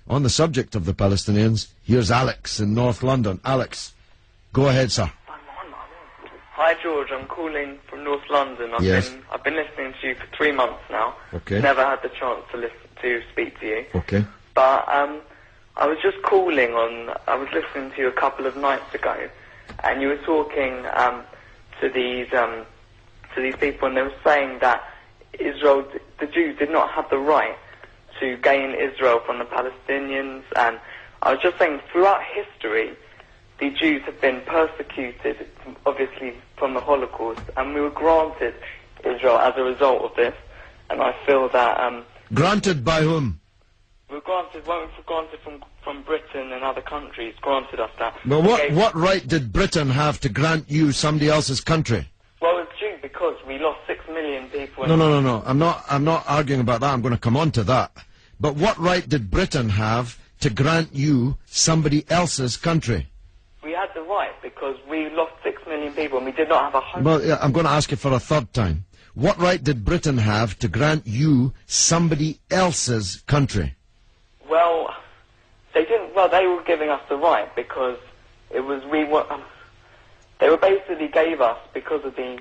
On the subject of the Palestinians, here's Alex in North London. Alex, go ahead, sir. Hi George, I'm calling from North London. I've been listening to you for 3 months now. Okay. Never had the chance to speak to you. Okay. But I was just calling on. I was listening to you a couple of nights ago, and you were talking to these people, and they were saying that Israel, the Jews, did not have the right to gain Israel from the Palestinians. And I was just saying, throughout history, the Jews have been persecuted, obviously, from the Holocaust, and we were granted Israel as a result of this. And I feel that... granted by whom? We were granted from Britain and other countries, granted us that. Well, what right did Britain have to grant you somebody else's country? Well, it's due because we lost 6 million people... No. I'm not arguing about that. I'm going to come on to that. But what right did Britain have to grant you somebody else's country? We had the right because we lost 6 million people and we did not have a home. Well, yeah, I'm going to ask you for a third time. What right did Britain have to grant you somebody else's country? Well, they didn't. Well, they were giving us the right because it was they were basically gave us because of the.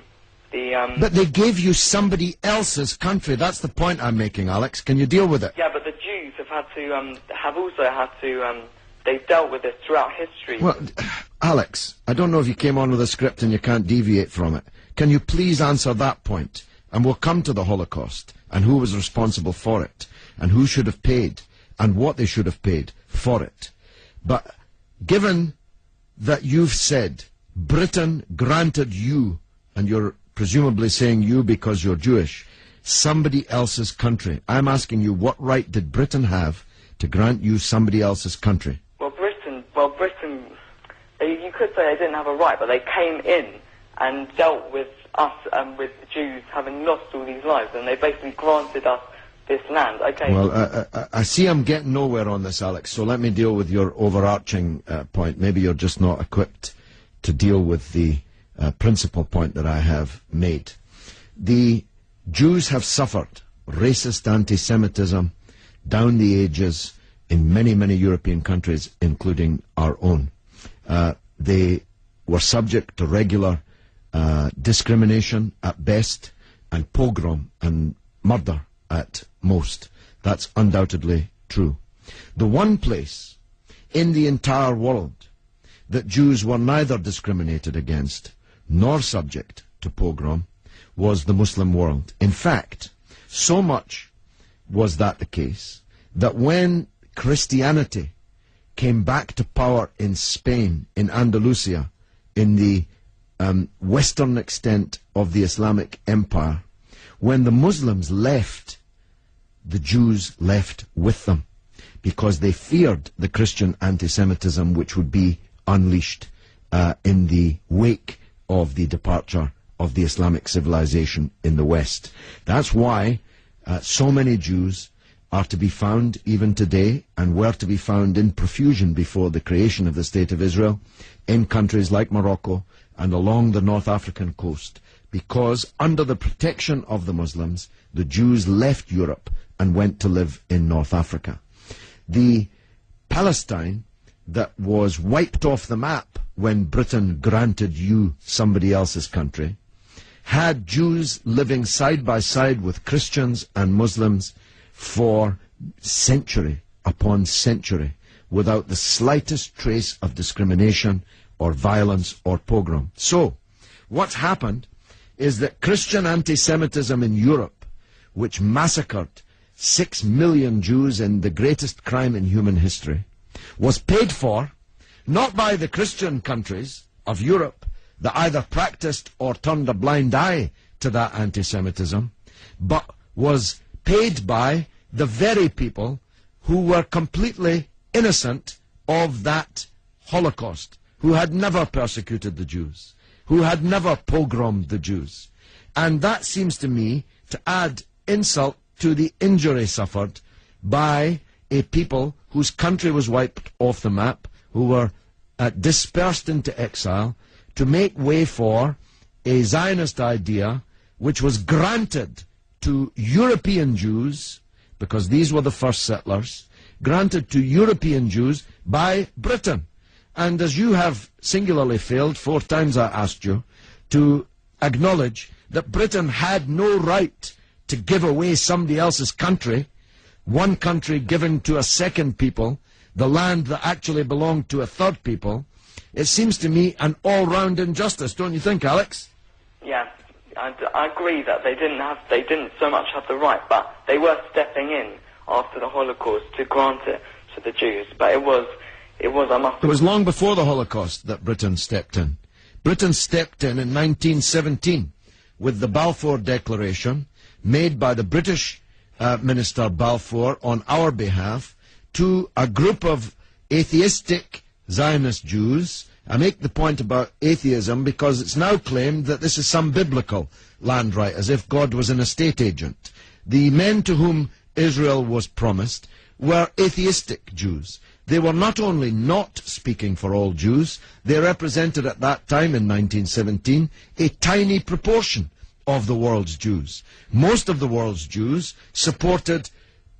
But they gave you somebody else's country. That's the point I'm making, Alex. Can you deal with it? Yeah, but the Jews have also had to. They've dealt with this throughout history. Well, Alex, I don't know if you came on with a script and you can't deviate from it. Can you please answer that point? And we'll come to the Holocaust and who was responsible for it and who should have paid and what they should have paid for it. But given that you've said Britain granted you, and you're presumably saying you because you're Jewish, somebody else's country, I'm asking you, what right did Britain have to grant you somebody else's country? Britain, you could say they didn't have a right, but they came in and dealt with us and with the Jews having lost all these lives, and they basically granted us this land. Okay. Well, I see I'm getting nowhere on this, Alex, so let me deal with your overarching point. Maybe you're just not equipped to deal with the principal point that I have made. The Jews have suffered racist anti-Semitism down the ages in many, many European countries, including our own. They were subject to regular discrimination at best, and pogrom and murder at most. That's undoubtedly true. The one place in the entire world that Jews were neither discriminated against nor subject to pogrom was the Muslim world. In fact, so much was that the case that when Christianity came back to power in Spain, in Andalusia, in the western extent of the Islamic Empire, when the Muslims left, the Jews left with them because they feared the Christian anti-Semitism which would be unleashed in the wake of the departure of the Islamic civilization in the West. That's why so many Jews are to be found even today, and were to be found in profusion before the creation of the State of Israel, in countries like Morocco and along the North African coast, because under the protection of the Muslims, the Jews left Europe and went to live in North Africa. The Palestine that was wiped off the map when Britain granted you somebody else's country had Jews living side by side with Christians and Muslims for century upon century without the slightest trace of discrimination or violence or pogrom. So, what's happened is that Christian anti-Semitism in Europe, which massacred 6 million Jews in the greatest crime in human history, was paid for not by the Christian countries of Europe that either practiced or turned a blind eye to that anti-Semitism, but was paid by the very people who were completely innocent of that Holocaust, who had never persecuted the Jews, who had never pogromed the Jews. And that seems to me to add insult to the injury suffered by a people whose country was wiped off the map, who were dispersed into exile, to make way for a Zionist idea which was granted to European Jews, because these were the first settlers, granted to European Jews by Britain. And as you have singularly failed, 4 times I asked you, to acknowledge that Britain had no right to give away somebody else's country, one country given to a second people, the land that actually belonged to a third people, it seems to me an all-round injustice, don't you think, Alex? Yeah, I agree that they didn't so much have the right, but they were stepping in after the Holocaust to grant it to the Jews. But it was long before the Holocaust that Britain stepped in. Britain stepped in 1917 with the Balfour Declaration made by the British Minister Balfour on our behalf to a group of atheistic Zionist Jews. I make the point about atheism because it's now claimed that this is some biblical land right, as if God was an estate agent. The men to whom Israel was promised were atheistic Jews. They were not only not speaking for all Jews, they represented at that time in 1917 a tiny proportion of the world's Jews. Most of the world's Jews supported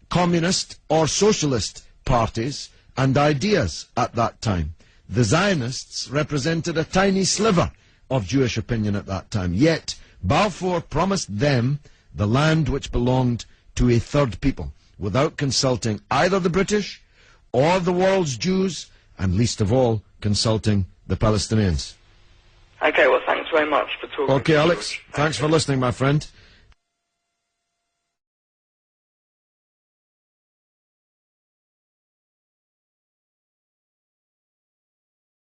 communist or socialist parties and ideas at that time. The Zionists represented a tiny sliver of Jewish opinion at that time. Yet Balfour promised them the land which belonged to a third people, without consulting either the British or the world's Jews, and least of all, consulting the Palestinians. Okay, well, thanks very much for talking. Okay, Alex, thanks for listening, my friend.